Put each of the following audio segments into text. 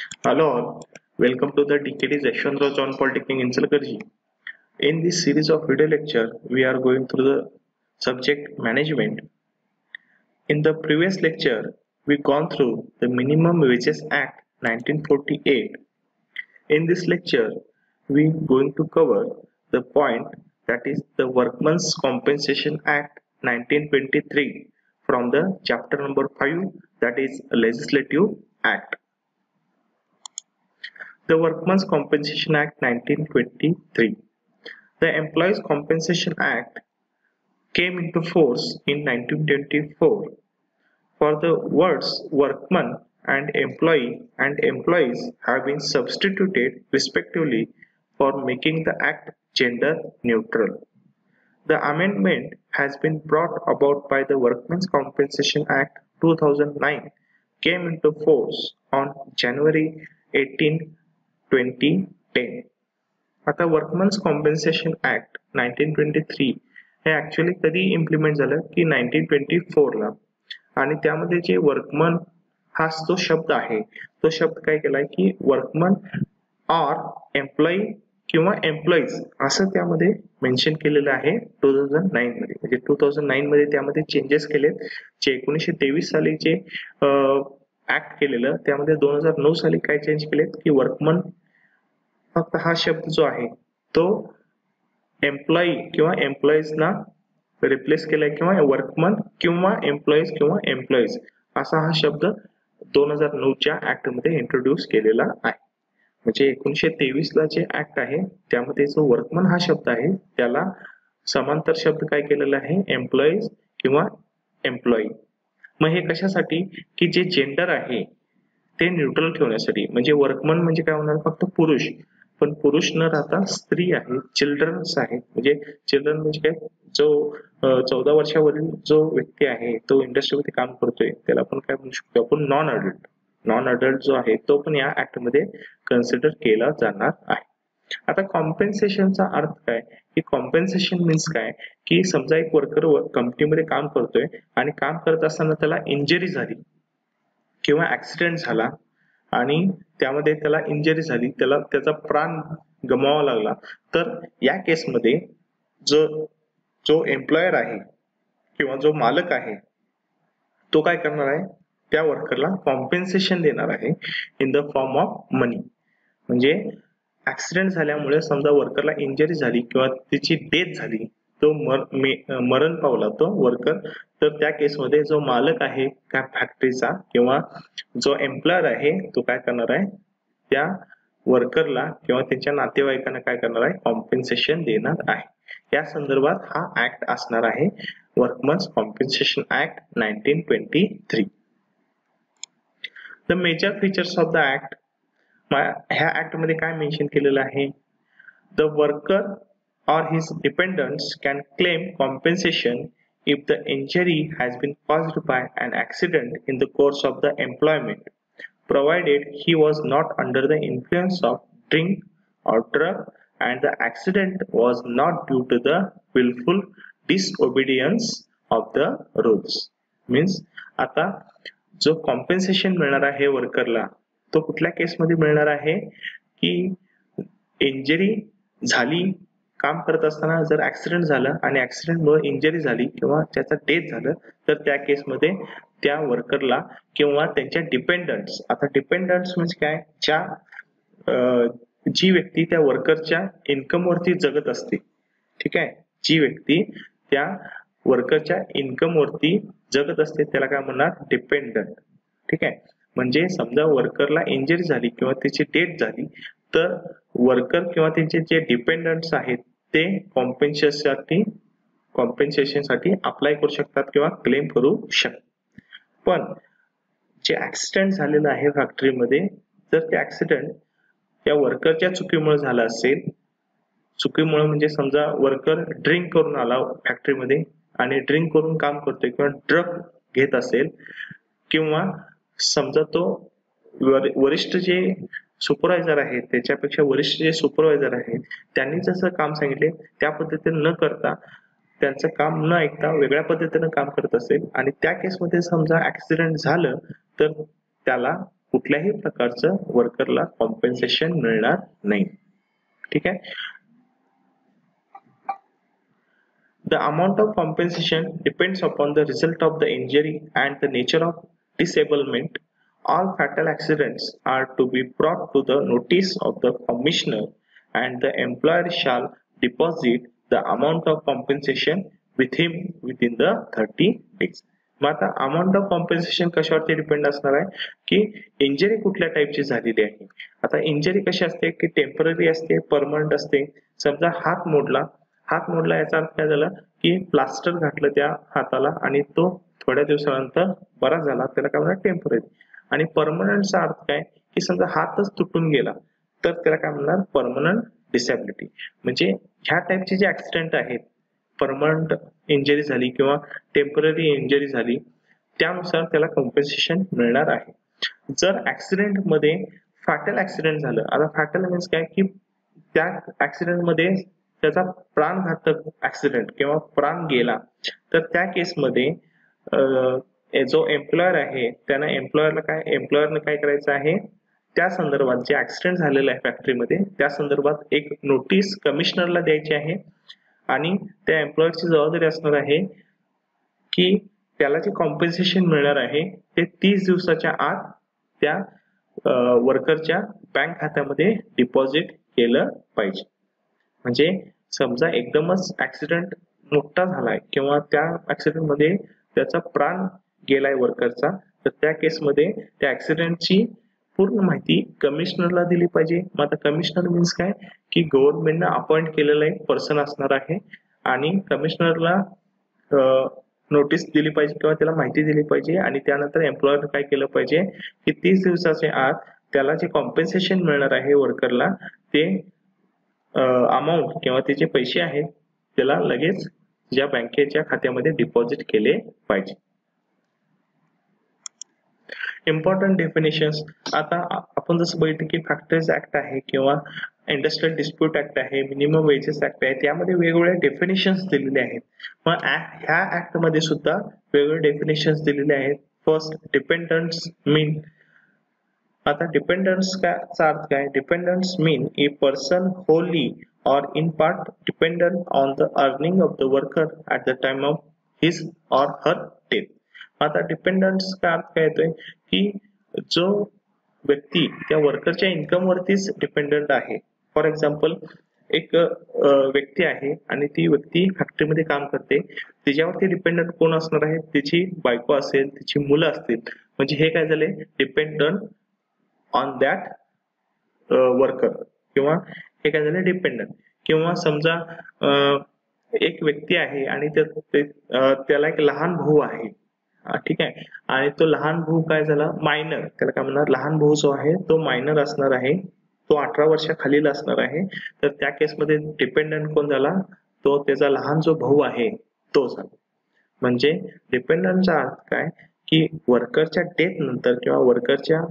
Hello all, welcome to the DKT Yashwantrao John Polytechnic Inchalkarji. In this series of video lecture, we are going through the subject management. In the previous lecture, we gone through the Minimum Wages Act 1948. In this lecture, we going to cover the point that is the Workmen's Compensation Act 1923 from the chapter number 5, that is Legislative Act. The Workmen's Compensation Act 1923. The Employees Compensation Act came into force in 1924. For the words workman and employee and employees have been substituted respectively for making the act gender neutral. The amendment has been brought about by the Workmen's Compensation Act 2009, came into force on January 18, 2010. आता वर्कमन्स compensation act 1923 हे actually कधी implement झालं की 1924 ला. आणि त्यामध्ये जे वर्कमन हा जो शब्द आहे तो शब्द काय केलाय की वर्कमन ऑर एम्प्लॉई किंवा एम्प्लॉईज असं त्यामध्ये मेन्शन केलेलं आहे 2009 मध्ये. म्हणजे 2009 मध्ये त्यामध्ये चेंजेस केलेत. जे 1923 साली जे ऍक्ट केलेलं त्यामध्ये 2009 साली काय चेंज केलेत की वर्कमन फक्त हा शब्द जो आहे तो एम्प्लॉई किंवा एम्प्लॉईज ना रिप्लेस केलाय किंवा वर्कमन किंवा एम्प्लॉईज किंवा एम्प्लॉईज असा हा शब्द 2009 च्या ऍक्ट मध्ये इंट्रोड्यूस केलेला आहे. म्हणजे 1923 ला जे ऍक्ट आहे त्यामध्ये जो वर्कमन हा शब्द आहे त्याला समांतर शब्द काय केलेला आहे एम्प्लॉईज किंवा एम्प्लॉई. मग हे कशासाठी की जे जेंडर आहे ते न्यूट्रल ठेवण्यासाठी. म्हणजे वर्कमन म्हणजे काय होणार फक्त पुरुष, पण पुरुष न राहता स्त्री आहे, चिल्ड्रन्स आहे. म्हणजे चिल्ड्रन म्हणजे काय जो 14 वर्षावरील जो व्यक्ती आहे तो इंडस्ट्रीमध्ये काम करतोय त्याला आपण काय म्हणू शकतो आपण नॉन अडल्ट जो आहे तो पण या ऍक्ट मध्ये कन्सिडर केला जाणार आहे. आता कॉम्पेन्सेशनचा अर्थ काय की कॉम्पेन्सेशन मीन्स काय की समजा एक वर्कर कंपनीमध्ये काम करतोय आणि काम करत असताना त्याला इंजरी झाली किंवा ऍक्सिडेंट झाला आणि त्यामध्ये त्याला इंजरी झाली, त्याला त्याचा प्राण गमवावा लागला, तर या केसमध्ये जो एम्प्लॉयर आहे किंवा जो मालक आहे तो काय करणार आहे त्या वर्करला कॉम्पेन्सेशन देणार आहे इन द फॉर्म ऑफ मनी. म्हणजे ऍक्सिडेंट झाल्यामुळे समजा वर्करला इंजरी झाली किंवा त्याची डेथ झाली, तो मरण पावला तो वर्कर, तर त्या केसमध्ये जो मालक आहे त्या फॅक्टरीचा किंवा जो एम्प्लॉयर आहे तो काय करणार आहे त्या वर्करला किंवा त्यांच्या नातेवाईकांना काय करणार आहे कॉम्पेन्सेशन देणार आहे. या संदर्भात हा ऍक्ट असणार आहे workmen's compensation act 1923. The major features of the act. ह्या ऍक्ट मध्ये काय मेन्शन केलेलं आहे the worker or his dependents can claim compensation if the injury has been caused by an accident in the course of the employment, provided he was not under the influence of drink or drug and the accident was not due to the willful disobedience of the rules. Means आता जो compensation मिळणार आहे वर्करला तो कुठल्या केसमध्ये मिळणार आहे की इंजरी झाली, काम करत असताना जर ऍक्सिडेंट झालं आणि ऍक्सिडेंटमुळे इंजरी झाली किंवा त्याचा डेथ झालं तर त्या केसमध्ये त्या वर्करला किंवा त्यांच्या डिपेंडंट्स. आता डिपेंडंट्स म्हणजे काय जी व्यक्ती त्या वर्करच्या इन्कम वरती जगत असते, ठीक आहे, जी व्यक्ती त्या वर्करच्या इन्कम वरती जगत असते त्याला काय म्हणणार डिपेंडंट. ठीक आहे. म्हणजे समजा वर्करला इंजरी झाली किंवा त्याची डेथ झाली तर वर्कर किंवा त्यांचे जे डिपेंडंट्स आहेत ते कॉम्पेन्सेशन साठी अप्लाय करू शकतात किंवा क्लेम करू शकतात. पण जे ऍक्सिडेंट झालेलं आहे फॅक्टरीमध्ये जर ते ऍक्सिडेंट या वर्करच्या चुकीमुळे झाला असेल, चुकीमुळे म्हणजे समजा वर्कर ड्रिंक करून आला फॅक्टरीमध्ये आणि ड्रिंक करून काम करतोय किंवा ड्रग घेत असेल किंवा समजा तो वरिष्ठ जे सुपरवायझर आहे त्याच्यापेक्षा वरिष्ठ जे सुपरवायझर आहे त्यांनी जसं काम सांगितले त्या पद्धतीने न करता त्यांचं काम न ऐकता वेगळ्या पद्धतीने काम करत असेल आणि त्या केसमध्ये समजा ऍक्सिडेंट झालं तर त्याला कुठल्याही प्रकारचं वर्करला कॉम्पेन्सेशन मिळणार नाही. ठीक आहे. The amount of compensation depends upon the result of the injury and the nature of disablement. All fatal accidents are to be brought to the notice of the commissioner, and the employer shall deposit the amount of compensation with him within the 30 days. मग आता amount of compensation कशावरती depend असणार आहे की injury कुठल्या टाईपची झालेली आहे. आता इंजरी कशी असते की टेम्पररी असते, परमनंट असते. समजा हात मोडला याचा अर्थ काय झाला की प्लास्टर घातलं त्या हाताला आणि तो थोड्या दिवसानंतर बरा झाला, त्याला काय म्हणणार टेम्पररी. आणि परमनंटचा अर्थ काय की समजा हातच तुटून गेला तर त्याला काय म्हणणार परमनंट डिसॅबिलिटी. म्हणजे ह्या टाईपचे जे ऍक्सिडेंट आहेत, परमनंट इंजरी झाली किंवा टेम्पररी इंजरी झाली, त्यानुसार त्याला कॉम्पेन्सेशन मिळणार आहे. जर ऍक्सिडेंट मध्ये फॅटल ऍक्सिडेंट झालं, आता फॅटल मीन्स काय की त्या ऍक्सिडेंट मध्ये त्याचा प्राणघातक ऍक्सिडेंट किंवा प्राण गेला, तर त्या केसमध्ये जो एम्प्लॉयर आहे त्यानं एम्प्लॉयरने काय करायचं आहे, त्या संदर्भात जे ऍक्सिडेंट झालेलं आहे फॅक्टरीमध्ये त्या संदर्भात एक नोटीस कमिशनरला द्यायची आहे. आणि त्या एम्प्लॉयरची जबाबदारी असणार आहे की त्याला जे कॉम्पेन्सेशन मिळणार आहे ते 30 दिवसाच्या आत त्या वर्करच्या बँक खात्यामध्ये डिपॉझिट केलं पाहिजे. म्हणजे समजा एकदमच ऍक्सिडेंट मोठा झालाय किंवा त्या ऍक्सिडेंट मध्ये त्याचा प्राण गेलाय वर्करचा, तर त्या केसमध्ये त्या ऍक्सिडेंटची पूर्ण माहिती कमिशनरला दिली पाहिजे. मग आता कमिशनर मीन्स काय की गव्हर्नमेंटने अपॉइंट केलेला एक पर्सन असणार आहे आणि कमिशनरला नोटीस दिली पाहिजे किंवा त्याला माहिती दिली पाहिजे. आणि त्यानंतर एम्प्लॉयर काय केलं पाहिजे की 30 दिवसाच्या आत त्याला जे कॉम्पेन्सेशन मिळणार आहे वर्करला ते अमाऊंट किंवा त्याचे पैसे आहेत त्याला लगेच ज्या बँकेच्या खात्यामध्ये डिपॉझिट केले पाहिजे. Important definitions. आता आपण जसं बघितलं की फॅक्टरीज ऍक्ट आहे किंवा इंडस्ट्रियल डिस्प्यूट ऍक्ट आहे, मिनिमम वेजेस ऍक्ट आहे, त्यामध्ये वेगवेगळ्या डेफिनेशन्स दिलेले आहेत. मग ह्या ऍक्ट मध्ये सुद्धा वेगवेगळे डेफिनेशन्स दिलेले आहेत. First, dependants mean. आता डिपेंडन्स चा अर्थ काय? Dependants mean a person wholly or in part dependent on the earning of the worker at the time of his or her death. आता डिपेंडन्स का अर्थ काय येतोय की जो व्यक्ती त्या वर्करच्या इन्कम वरतीच डिपेंडंट आहे. फॉर एक्झाम्पल, एक व्यक्ती आहे आणि ती व्यक्ती फॅक्टरीमध्ये काम करते, तिच्यावरती डिपेंडंट कोण असणार आहे? तिची बायको असेल, तिची मुलं असतील. म्हणजे हे काय झाले? डिपेंडंट ऑन दॅट वर्कर, किंवा हे काय झालं? डिपेंडंट. किंवा समजा एक व्यक्ती आहे आणि त्याला एक लहान भाऊ आहे, ठीक आहे, आणि तो लहान भाऊ काय झाला? मायनर. त्याला काय म्हणणार? लहान भाऊ जो आहे तो मायनर असणार आहे, तो 18 वर्षाखालील असणार आहे. तर त्या केसमध्ये डिपेंडंट कोण झाला? तो त्याचा लहान जो भाऊ आहे तो झाला. म्हणजे डिपेंडंटचा अर्थ काय की वर्करच्या डेथ नंतर किंवा वर्करच्या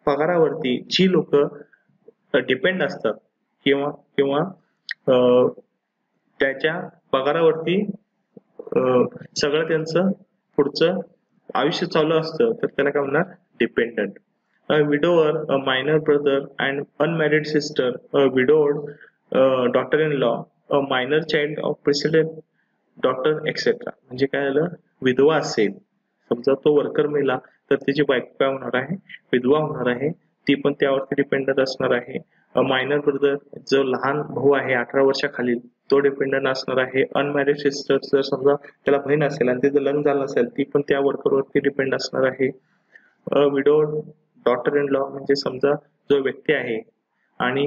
पगारावरती जी लोक डिपेंड असतात किंवा त्याच्या पगारावरती सगळं त्यांचं पुढचं आयुष्य चालू असतं, तर त्याला काय म्हणणार? Dependent. A widower, a minor brother and unmarried sister, a widowed daughter-in-law, a minor child of precedent daughter, etc. म्हणजे काय झालं? विधवा असेल, समजा तो वर्कर मेला तर त्याची बायको काय होणार आहे? विधवा होणार आहे, ती पण त्यावरती डिपेंडंट असणार आहे. मायनर ब्रदर, जो लहान भाऊ आहे 18 वर्षाखालील, तो डिपेंडंट असणार आहे. अनमॅरिड सिस्टर, जर समजा त्याला बहीण असेल आणि तिचं लग्न झालं असेल, ती पण त्या वर्करवरती डिपेंड असणार आहे. विडोड डॉटर इन लॉ, म्हणजे समजा जो व्यक्ती आहे आणि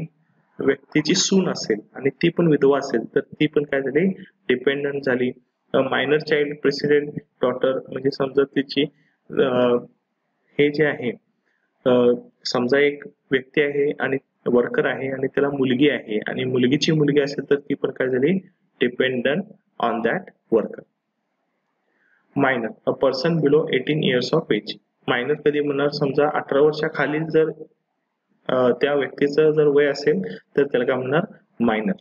व्यक्तीची सून असेल आणि ती पण विधवा असेल, तर ती पण काय झाली? डिपेंडंट झाली. मायनर चाइल्ड प्रेसिडेंट डॉटर, म्हणजे समजा तिची हे जे आहे, समजा एक व्यक्ती आहे आणि वर्कर आहे आणि त्याला मुलगी आहे आणि मुलगीची मुलगी असेल तर ती पण काय झाली? Dependent on that worker. Minor, a person below 18 years of age. Minor कधी म्हणणार? समजा 18 वर्षाखालील जर त्या व्यक्तीचं जर वय असेल तर त्याला काय म्हणणार? Minor.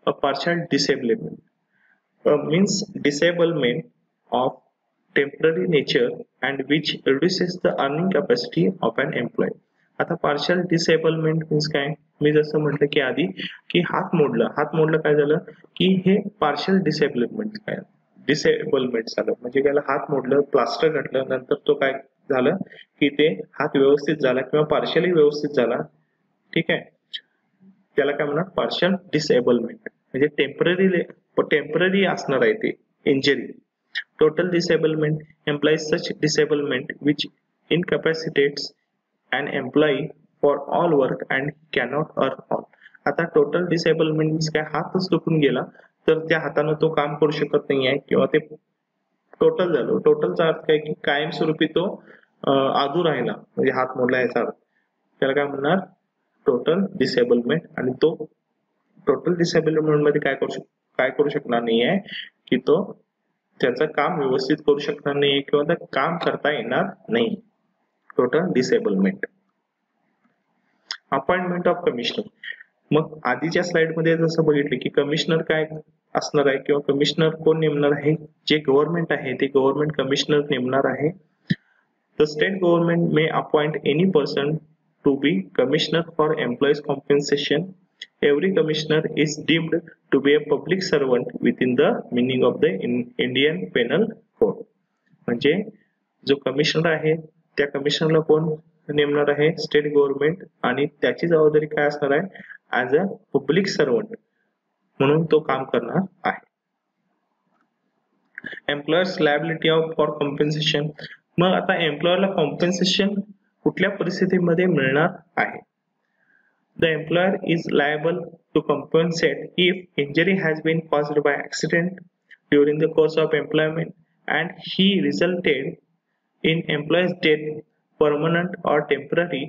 A partial disablement means disablement of temporary nature and which reduces the earning capacity of an employee. आता पार्शल डिसेबलमेंट मीन्स काय, मी जसं म्हटलं की आधी की हात मोडलं काय झालं की हे पार्शल डिसेबलमेंट झालं, म्हणजे त्याला हात मोडलं, प्लास्टर घातलं, नंतर तो काय झालं की ते हात व्यवस्थित झाला किंवा पार्शली व्यवस्थित झाला, ठीक आहे, त्याला काय म्हणणार पार्शल डिसेबलमेंट, म्हणजे टेम्पररी असणार आहे ते injury. Total disablement implies such disablement which incapacitates an employee for all work and cannot earn all. आता टोटल डिसेबलमेंट मीन्स काय, हातच तुटून गेला तर त्या हाताने तो काम करू शकत नाही आहे किंवा ते टोटल झालं. टोटलचा अर्थ काय की कायमस्वरूपी तो आदू राहिला, म्हणजे हात मोडला याचा अर्थ, त्याला काय म्हणणार टोटल डिसेबलमेंट. आणि तो टोटल डिसेबलमेंट मध्ये काय करू शकणार नाही आहे की तो त्याचं काम व्यवस्थित करू शकणार नाही किंवा ते काम करता येणार नाही. Total disablement. Appointment of commissioner. मग आधीच्या स्लाइड मध्ये जसं बघितलं की कमिशनर काय असणार आहे किंवा कमिशनर कोण नेमणार आहे, जे गव्हर्नमेंट आहे ते गव्हर्नमेंट कमिशनर नेमणार आहे. The state government may appoint any person to be commissioner for employees compensation. Every commissioner is deemed to be a public servant within the meaning of the Indian Penal Code. म्हणजे जो commissioner आहे त्या कमिशनरला कोण नेमणार आहे, state government, आणि त्याची जबाबदारी काय असणार आहे, ऍज अ पब्लिक सर्वंट म्हणून तो काम करणार आहे. Employers liability for compensation. मग आता एम्प्लॉयरला कॉम्पेन्सेशन कुठल्या परिस्थितीमध्ये मिळणार आहे. The employer is liable to compensate if injury has been caused by accident during the course of employment and he resulted in employee's death, permanent or temporary,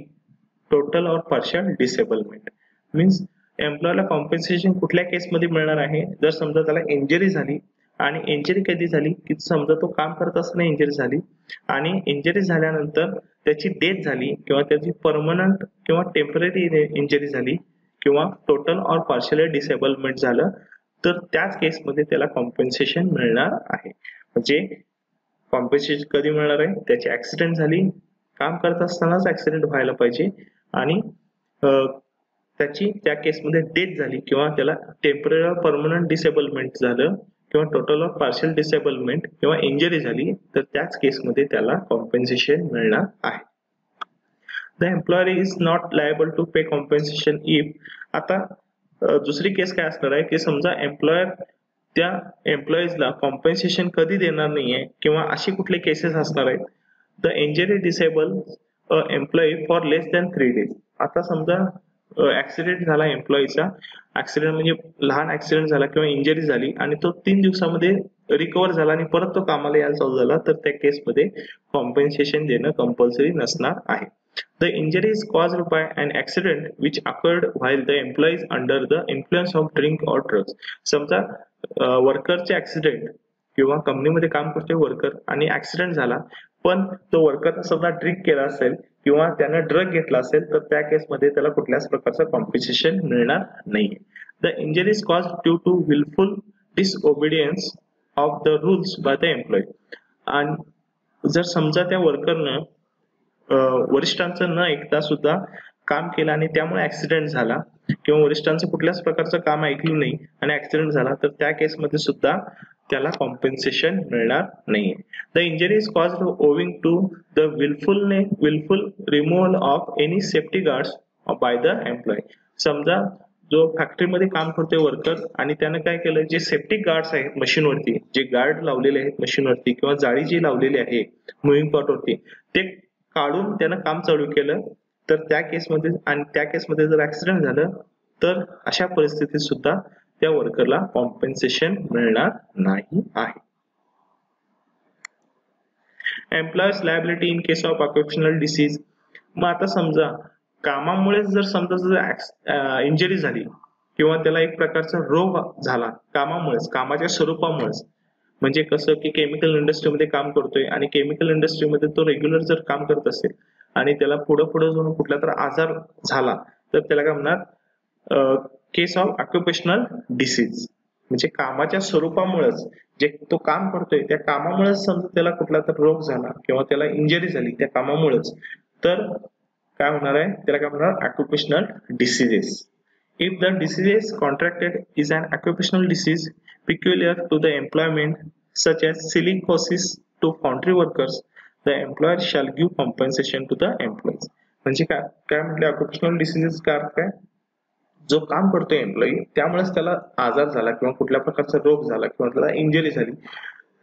total or partial disablement. Means एम्प्लॉयरला compensation कुठल्या केसमध्ये मिळणार आहे, जर समजा त्याला injury झाली, आणि इंजरी कधी झाली की समजा तो काम करत असताना इंजरी झाली आणि इंजरी झाल्यानंतर त्याची डेथ झाली किंवा त्याची परमनंट किंवा टेम्पररी इंजरी झाली किंवा टोटल और पार्शियल डिसेबलमेंट झालं, तर त्याच केसमध्ये त्याला कॉम्पेन्सेशन मिळणार आहे. म्हणजे कॉम्पेन्सेशन कधी मिळणार आहे, त्याची ऍक्सिडेंट झाली, काम करत असतानाच ऍक्सिडेंट व्हायला पाहिजे, आणि त्याची त्या केसमध्ये डेथ झाली किंवा त्याला टेम्पररी परमनंट डिसेबलमेंट झालं किंवा टोटल ऑफ पार्शियल डिसेबलमेंट किंवा इंजरी झाली, तर त्याच केसमध्ये त्याला कॉम्पेन्सेशन मिळणार आहे. The employer is not liable to pay compensation if. आता दुसरी केस काय असणार आहे की समजा एम्प्लॉयर त्या एम्प्लॉईजला कॉम्पेन्सेशन कधी देणार नाहीये किंवा अशी कुठले केसेस असणार आहेत. The injury disable employee for less than 3 days. आता समजा ऍक्सिडेंट झाला एम्प्लॉईचा, ऍक्सिडेंट म्हणजे लहान ऍक्सिडेंट झाला किंवा इंजरी झाली आणि तो 3 दिवसामध्ये रिकव्हर झाला आणि परत तो कामाला यायला चालू झाला, तर त्या केसमध्ये कॉम्पेन्सेशन देणं कंपल्सरी नसणार आहे. The injury is caused by an accident which occurred while the employee is under the influence of drink or drugs. समजा वर्करचे ऍक्सिडेंट किंवा कंपनीमध्ये काम करतोय वर्कर आणि ऍक्सिडेंट झाला, पण तो वर्कर समजा ड्रिंक केला असेल किंवा त्याने ड्रग घेतला असेल, तर त्या केसमध्ये त्याला कुठल्याच प्रकारचं कॉम्पेन्सेशन मिळणार नाहीये. The injury is caused due to wilful disobedience of the rules by the employee. आणि जर समजा त्या वर्करनं वरिष्ठांचं न ऐकता सुद्धा काम केलं आणि त्यामुळे ऍक्सिडेंट झाला किंवा वरिष्ठांचं कुठल्याच प्रकारचं काम ऐकलं नाही आणि ऍक्सिडेंट झाला, तर त्या केसमध्ये सुद्धा त्याला कॉम्पेन्सेशन मिळणार नाहीये. The injury is caused owing to the wilful removal of any safety guards by the employee. समजा जो फॅक्टरीमध्ये काम करतोय वर्कर आणि त्यानं काय केलं, जे सेफ्टी गार्ड्स आहेत मशीनवरती, जे गार्ड लावलेले आहेत मशीनवरती किंवा जाळी जी लावलेली आहे मुव्हिंग पार्टवरती, ते काढून त्यानं काम चालू केलं, तर त्या केसमध्ये जर ऍक्सिडेंट झालं, तर अशा परिस्थितीत सुद्धा त्या वर्करला कॉम्पेन्सेशन मिळणार नाही आहे. Employers liability in case of occupational disease. मग आता समजा कामामुळे जर समजा इंजरी झाली किंवा त्याला एक प्रकारचा रोग झाला कामामुळेच, कामाच्या स्वरूपामुळेच, म्हणजे कसं की केमिकल इंडस्ट्रीमध्ये काम करतोय आणि केमिकल इंडस्ट्रीमध्ये तो रेग्युलर जर काम करत असेल आणि त्याला पुढे जाऊन कुठला तर आजार झाला, तर त्याला काय म्हणणार केस ऑफ ऑक्युपेशनल डिसीज. म्हणजे कामाच्या स्वरूपामुळेच जे तो काम करतोय त्या कामामुळेच समजा त्याला कुठला तर रोग झाला किंवा त्याला इंजरी झाली त्या कामामुळेच, तर काय होणार आहे, त्याला काय म्हणणार, occupational diseases. If the disease contracted is an occupational disease peculiar to the employment such as silicosis to foundry workers, the employer shall give compensation to the employees. म्हणजे काय काय म्हटले ऑक्युपेशनल डिसीजेस का काय, जो काम करतोय एम्प्लॉई त्यामुळेच त्याला आजार झाला किंवा कुठल्या प्रकारचा रोग झाला किंवा त्याला इंजरी झाली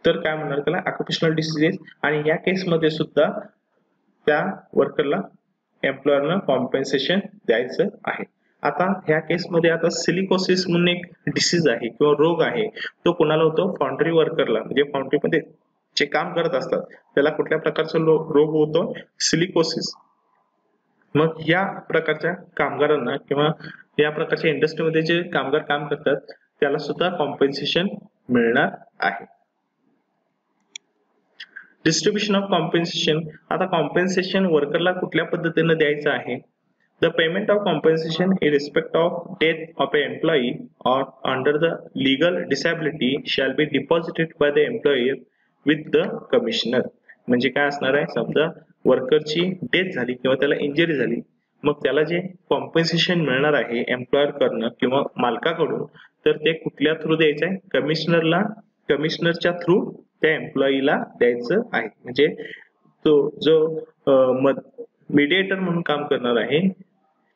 तर काय म्हणणार त्याला ऑक्युपेशनल डिसीजेस. आणि या केसमध्ये सुद्धा त्या वर्करला एम्प्लॉयरनं कॉम्पेन्सेशन द्यायचं आहे. आता ह्या केसमध्ये आता सिलिकोसिस म्हणून एक डिसीज आहे किंवा रोग आहे, तो कोणाला होतो, फाउंड्री वर्करला, म्हणजे फाउंड्रीमध्ये जे काम करत असतात त्याला कुठल्या प्रकारचा रोग होतो, सिलिकोसिस. मग या प्रकारच्या कामगारांना किंवा या प्रकारच्या इंडस्ट्रीमध्ये जे कामगार काम करतात त्याला सुद्धा कॉम्पेन्सेशन मिळणार आहे. Distribution of compensation. आता कॉम्पेन्सेशन वर्करला कुठल्या पद्धतीने द्यायचं आहे. The payment of compensation in respect of death of an employee or under the legal disability shall be deposited by the employer with the commissioner. म्हणजे काय असणार आहे, समजा वर्करची डेथ झाली किंवा त्याला इंजरी झाली, मग त्याला जे कॉम्पेन्सेशन मिळणार आहे एम्प्लॉयर कडनं किंवा मालकाकडून, तर ते कुठल्या थ्रू द्यायचं आहे, कमिशनरला, कमिशनरच्या थ्रू त्या एम्प्लॉईला द्यायचं आहे. म्हणजे तो जो मीडिएटर म्हणून काम करणार आहे,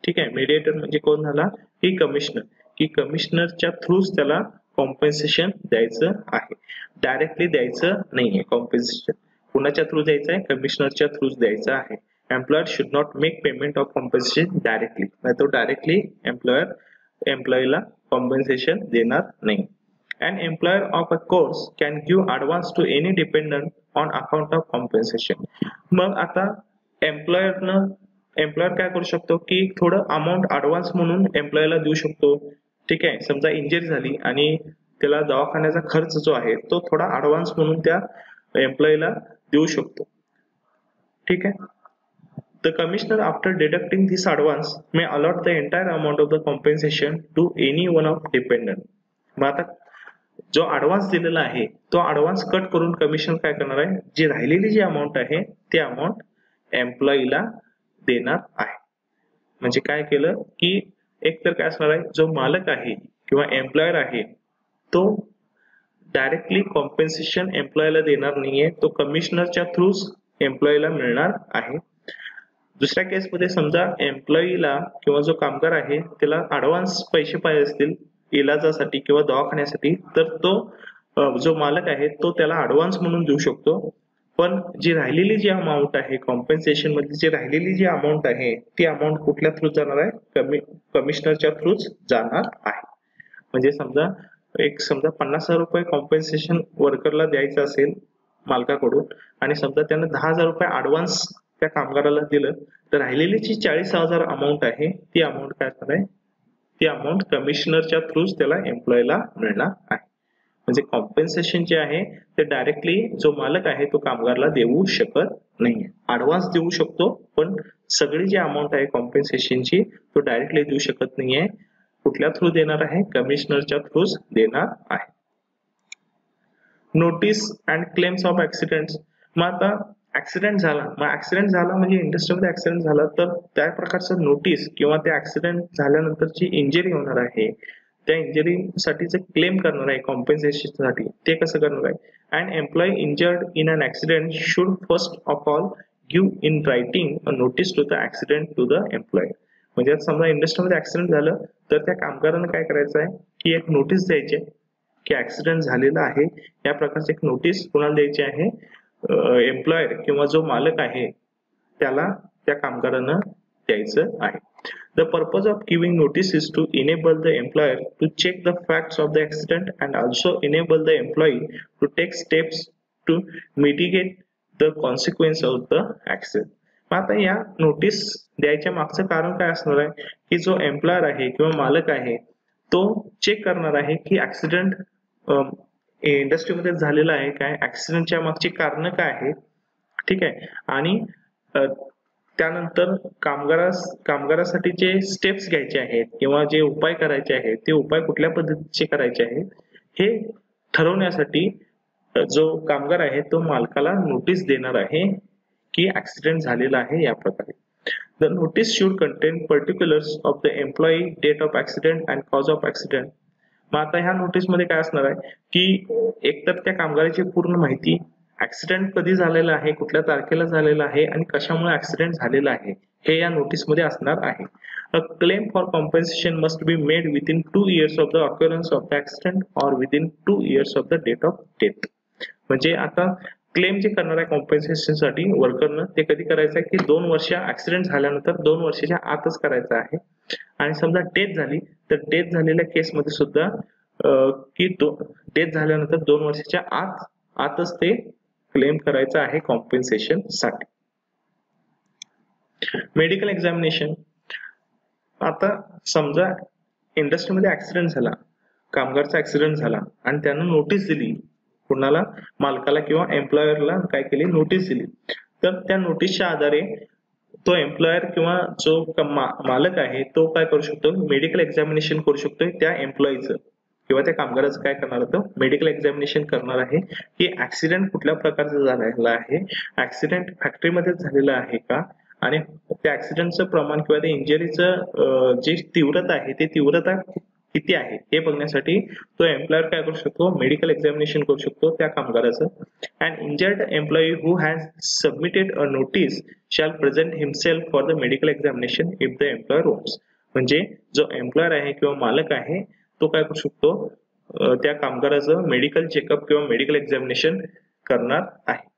ठीक आहे, मीडिएटर म्हणजे कोण झाला, की कमिशनर, की कमिशनरच्या थ्रूच त्याला कॉम्पेन्सेशन द्यायचं आहे, डायरेक्टली द्यायचं नाहीये. कॉम्पेन्सेशन कुणाच्या थ्रू द्यायचं आहे, कमिशनरच्या थ्रूच द्यायचं आहे. Employer should not make payment of compensation directly, नाही तो डायरेक्टली एम्प्लॉयरला कॉम्पेन्सेशन देणार नाही. An employer of a course can give advance to any dependent on account of compensation. मग आता एम्प्लॉयर काय करू शकतो की थोडं अमाऊंट ऍडव्हान्स म्हणून एम्प्लॉयला देऊ शकतो. ठीक आहे, समजा इंजरी झाली आणि त्याला दवाखान्याचा खर्च जो आहे तो थोडा ऍडव्हान्स म्हणून त्या एम्प्लॉयला देऊ शकतो. ठीक आहे. The commissioner, after deducting this advance, may allot the entire amount of the compensation to any one of dependent. मग आता जो ऍडव्हान्स दिलेला आहे तो ऍडव्हान्स कट करून कमिशनर काय करणार आहे, जी राहिलेली जी अमाऊंट आहे ती अमाऊंट एम्प्लॉईला देणार आहे. म्हणजे काय केलं की एकतर काय असणार आहे, जो मालक आहे किंवा एम्प्लॉयर आहे तो डायरेक्टली कॉम्पेन्सेशन एम्प्लॉयला देणार नाहीये, तो कमिशनरच्या थ्रूच एम्प्लॉयला मिळणार आहे. दुसऱ्या केसमध्ये समजा एम्प्लॉईला किंवा जो कामगार आहे त्याला ऍडव्हान्स पैसे पाहिजे असतील इलाजासाठी किंवा दवाखान्यासाठी, तर तो जो मालक आहे तो त्याला ऍडव्हान्स म्हणून देऊ शकतो. पण जी राहिलेली जी अमाऊंट आहे कॉम्पेन्सेशन मध्ये, जी राहिलेली जी अमाऊंट आहे ती अमाऊंट कुठल्या थ्रू जाणार आहे, कमिशनरच्या थ्रूच जाणार आहे. म्हणजे समजा 50,000 रुपये कॉम्पेन्सेशन वर्करला द्यायचं असेल मालकाकडून आणि समजा त्यानं 10,000 रुपये ऍडव्हान्स त्या कामगाराला दिलं, तर राहिलेली जी 40,000 अमाऊंट आहे ती अमाऊंट काय असणार आहे, ती अमाऊंट कमिशनरच्या थ्रूच त्याला एम्प्लॉयला मिळणार आहे. म्हणजे कॉम्पेन्सेशन जे आहे ते डायरेक्टली जो मालक आहे तो कामगारला देऊ शकत नाहीये. ऍडव्हान्स देऊ शकतो पण सगळी जी अमाऊंट आहे कॉम्पेन्सेशनची तो डायरेक्टली देऊ शकत नाहीये. कुठल्या थ्रू देणार आहे, कमिशनरच्या थ्रूच देणार आहे. Notice and claims of accidents. मग आता ऍक्सिडेंट झाला, मग ऍक्सिडेंट झाला म्हणजे इंडस्ट्रीमध्ये ऍक्सिडेंट झाला तर त्या प्रकारचं नोटीस किंवा त्या ऍक्सिडेंट झाल्यानंतरची इंजरी होणार आहे त्या इंजरी साठीचे क्लेम करणार आहे कॉम्पेन्सेशन साठी, ते कसं करणार आहे. And employee injured in an accident should first of all give in writing a notice to the accident to the employ. म्हणजे समजा इंडस्ट्रीमध्ये ऍक्सिडेंट झालं तर त्या कामगारांना काय करायचं आहे की एक नोटीस द्यायची आहे की ऍक्सिडेंट झालेला आहे, या प्रकारची एक नोटीस कुणाला द्यायची आहे, एम्प्लॉयर किंवा जो मालक आहे त्याला त्या कामगारांना द्यायचं आहे. The purpose of giving notice is to enable the employer to check the facts of the accident and also enable the employee to take steps to mitigate the consequence of the accident. आता या notice द्यायच्या मागचं कारण काय असणार आहे की जो एम्प्लॉयर आहे किंवा मालक आहे तो चेक करणार आहे की ऍक्सिडेंट इंडस्ट्रीमध्ये झालेला आहे काय, ऍक्सिडेंटच्या मागची कारण काय आहेत. ठीक आहे. आणि त्यानंतर कामगारासाठी जे स्टेप्स घ्यायचे आहेत किंवा जे उपाय करायचे आहेत ते उपाय कुठल्या पद्धतीचे करायचे आहेत हे ठरवण्यासाठी जो कामगार आहे तो मालकाला नोटीस देणार आहे की ऍक्सिडेंट झालेला आहे या प्रकारे. The notice should contain particulars of the employee, date of accident and cause of accident. मग आता ह्या नोटीस मध्ये काय असणार आहे की एकतर त्या कामगाराची पूर्ण माहिती, ऍक्सिडेंट कधी झालेला आहे, कुठल्या तारखेला झालेला आहे आणि कशामुळे ऍक्सिडेंट झालेला आहे हे या नोटीस मध्ये असणार आहे. A claim for compensation must be made within 2 years of the occurrence of the accident or within 2 years of the date of death. म्हणजे आता क्लेम जे करणार आहे कॉम्पेन्सेशन साठी वर्करनं ते कधी करायचं आहे की 2 वर्ष ऍक्सिडेंट झाल्यानंतर 2 वर्षाच्या आतच करायचं आहे. आणि समजा डेथ झाली तर डेथ झालेल्या केसमध्ये सुद्धा की डेथ झाल्यानंतर 2 वर्षाच्या आतच ते क्लेम करायचं आहे कॉम्पेन्सेशन साठी. Medical examination. आता समजा इंडस्ट्रीमध्ये ऍक्सिडेंट झाला, कामगारचा ऍक्सिडेंट झाला आणि त्यानं नोटीस दिली, कुणाला, मालकाला किंवा एम्प्लॉयरला काय केली, नोटीस दिली. तर त्या नोटीसच्या आधारे तो एम्प्लॉयर किंवा जो मालक आहे तो काय करू शकतो, मेडिकल एक्झामिनेशन करू शकतोय त्या एम्प्लॉईचं किंवा त्या कामगाराचं. काय करणार होतं, मेडिकल एक्झामिनेशन करणार आहे की ऍक्सिडेंट कुठल्या प्रकारचा झालेला आहे, ऍक्सिडेंट फॅक्टरीमध्येच झालेला आहे का, आणि त्या ऍक्सिडेंटचं प्रमाण किंवा त्या इंजरीचं जे तीव्रता आहे ते तीव्रता किती आहे हे बघण्यासाठी तो एम्प्लॉयर काय करू शकतो, मेडिकल एक्झामिनेशन करू शकतो त्या कामगाराचं. And injured employee who has submitted a notice shall present himself for the medical examination if the employer wants. म्हणजे जो एम्प्लॉयर आहे किंवा मालक आहे तो काय करू शकतो, त्या कामगाराचं मेडिकल चेकअप किंवा मेडिकल एक्झामिनेशन करणार आहे.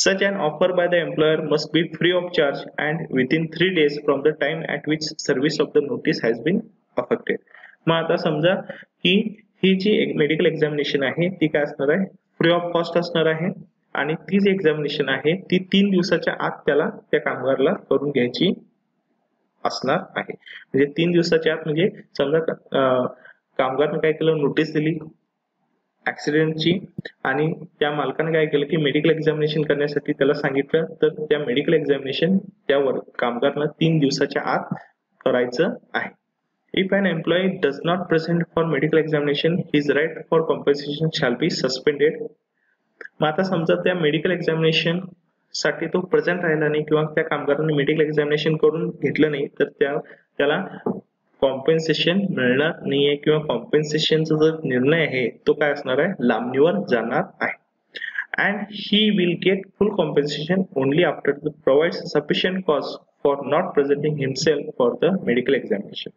Such an offer by the employer must be free of charge and within 3 days from the time at which service of the notice has been affected. मग आता समजा की ही जी मेडिकल एक्झामिनेशन आहे ती काय असणार आहे, फ्री ऑफ कॉस्ट असणार आहे आणि ती जी एक्झामिनेशन आहे ती 3 दिवसाच्या आत त्याला त्या कामगाराला करून घ्यायची असणार आहे. म्हणजे 3 दिवसाच्या आत, म्हणजे समजा कामगारने काय केलं, नोटीस दिली ऍक्सिडेंटची आणि त्या मालकाने काय केलं की मेडिकल एक्झामिनेशन करण्यासाठी त्याला सांगितलं, तर त्या मेडिकल एक्झामिनेशन त्यावर कामगारनं 3 दिवसाच्या आत करायचं आहे. If an employee does not present for medical examination, his right for compensation shall be suspended. मग आता समजा त्या मेडिकल एक्झामिनेशन साठी तो प्रेझेंट राहिला नाही किंवा त्या कामगाराने मेडिकल एक्झामिनेशन करून घेतलं नाही तर त्याला कॉम्पेन्सेशन मिळणार नाहीये किंवा कॉम्पेन्सेशनचा जो निर्णय आहे तो काय असणार आहे, लांबणीवर जाणार आहे. And he will get full compensation only after the provide sufficient cause for not presenting himself for the medical examination.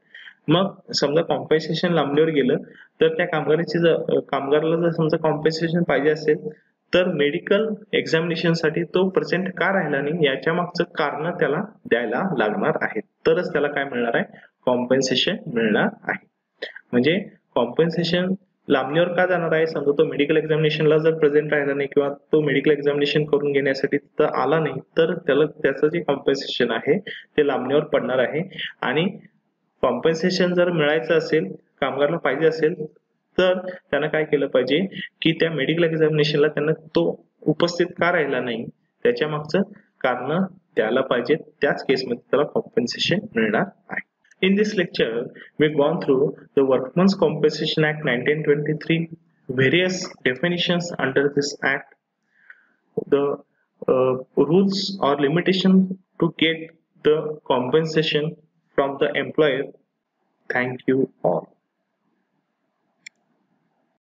मग समजा कॉम्पेन्सेशन लांबणीवर गेलं तर त्या कामगाराला जर समजा कॉम्पेन्सेशन पाहिजे असेल तर मेडिकल एक्झामिनेशन साठी तो प्रेझेंट का राहिला नाही याच्या मागचं कारण त्याला द्यायला लागणार आहे, तरच त्याला काय मिळणार आहे, कॉम्पेन्सेशन मिळणार आहे. म्हणजे कॉम्पेन्सेशन लांबणीवर का जाणार आहे, समजा तो मेडिकल एक्झामिनेशनला जर प्रेझेंट राहिला नाही किंवा तो मेडिकल एक्झामिनेशन करून घेण्यासाठी तिथं आला नाही तर त्याचं जे कॉम्पेन्सेशन आहे ते लांबणीवर पडणार आहे. आणि कॉम्पेन्सेशन जर मिळायचं असेल, कामगारला पाहिजे असेल तर त्यानं काय केलं पाहिजे की त्या मेडिकल एक्झामिनेशनला त्यांना तो उपस्थित का राहिला नाही त्याच्या मागचं कारण द्यायला पाहिजे, त्याच केसमध्ये त्याला कॉम्पेन्सेशन मिळणार आहे. In this lecture, we've gone through the Workmen's Compensation Act 1923, various definitions under this act, the rules or limitation to get the compensation from the employer. Thank you all.